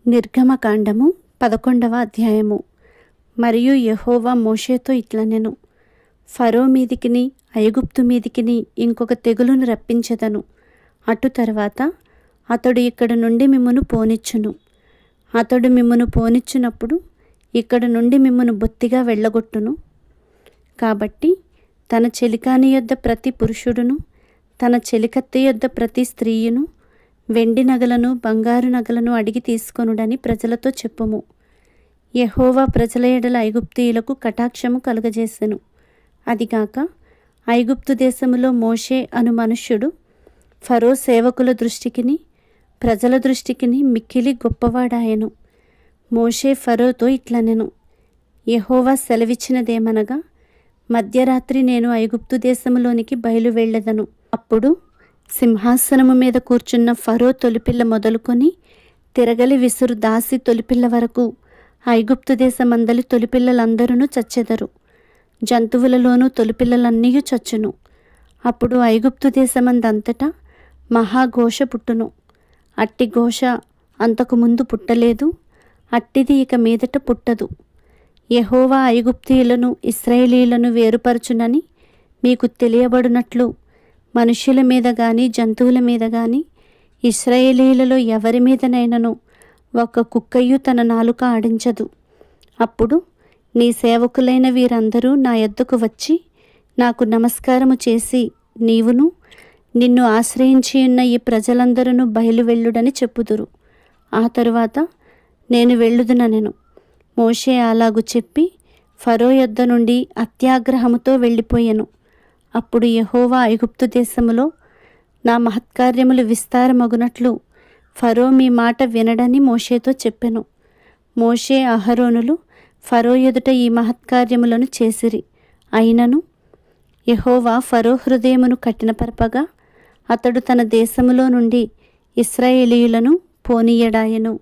నిర్గమకాండము 11వ అధ్యాయము. మరియు యెహోవా మోషేతో ఇట్లనెను, ఫరో మీదికిని ఐగుప్తు మీదికిని ఇంకొక తెగులును రప్పించెదను. అటు తర్వాత అతడు ఇక్కడ నుండి మిమ్మును పోనిచ్చును. అతడు మిమ్మును పోనిచ్చినప్పుడు ఇక్కడ నుండి మిమ్మును బొత్తిగా వెళ్ళగొట్టును. కాబట్టి తన చెలికాని యొద్ద ప్రతి పురుషుడును, తన చెలికత్తె యొద్ద ప్రతి స్త్రీయును వెండి నగలను బంగారు నగలను అడిగి తీసుకొనుడని ప్రజలతో చెప్పుము. యెహోవా ప్రజల ఎడల ఐగుప్తీయులకు కటాక్షము కలుగజేసెను. అదిగాక ఐగుప్తు దేశములో మోషే అను మనుష్యుడు ఫరో సేవకుల దృష్టికిని ప్రజల దృష్టికిని మిక్కిలి గొప్పవాడాయెను. మోషే ఫరోతో ఇట్లనెను, యెహోవా సెలవిచ్చినదేమనగా, మధ్యరాత్రి నేను ఐగుప్తు దేశములోనికి బయలు వెళ్ళెదను. అప్పుడు సింహాసనము మీద కూర్చున్న ఫరో తొలిపిల్ల మొదలుకొని తిరగలి విసురు దాసి తొలిపిల్ల వరకు ఐగుప్తు దేశమందలి తొలిపిల్లలందరూ చచ్చెదరు. జంతువులలోనూ తొలిపిల్లలన్నీ చచ్చును. అప్పుడు ఐగుప్తు దేశమందంతటా మహాఘోష పుట్టును. అట్టి ఘోష అంతకుముందు పుట్టలేదు, అట్టిది ఇక మీదట పుట్టదు. యెహోవా ఐగుప్తీయులను ఇశ్రాయేలీయులను వేరుపరచునని మీకు తెలియబడినట్లు మనుష్యుల మీద గాని జంతువుల మీద గాని ఇశ్రాయేలీయులలో ఎవరి మీదనైనను ఒక్క కుక్కయు తన నాలుక ఆడించదు. అప్పుడు నీ సేవకులైన వీరందరూ నా యొద్దకు వచ్చి నాకు నమస్కారము చేసి నీవును నిన్ను ఆశ్రయించి ఉన్న ఈ ప్రజలందరూ బయలువెళ్ళుడని చెప్పుదురు. ఆ తరువాత నేను వెళ్ళుదుననెను. మోషే అలాగు చెప్పి ఫరో యొద్ద నుండి అత్యాగ్రహముతో వెళ్ళిపోయెను. అప్పుడు యెహోవా ఐగుప్తు దేశములో నా మహత్కార్యములు విస్తారమగునట్లు ఫరో మీ మాట వినడని మోషేతో చెప్పెను. మోషే అహరోనులు ఫరో ఎదుట ఈ మహత్కార్యములను చేసిరి. అయినను యెహోవా ఫరో హృదయమును కఠినపరపగా అతడు తన దేశములో నుండి ఇశ్రాయేలీయులను పోనీయడాయెను.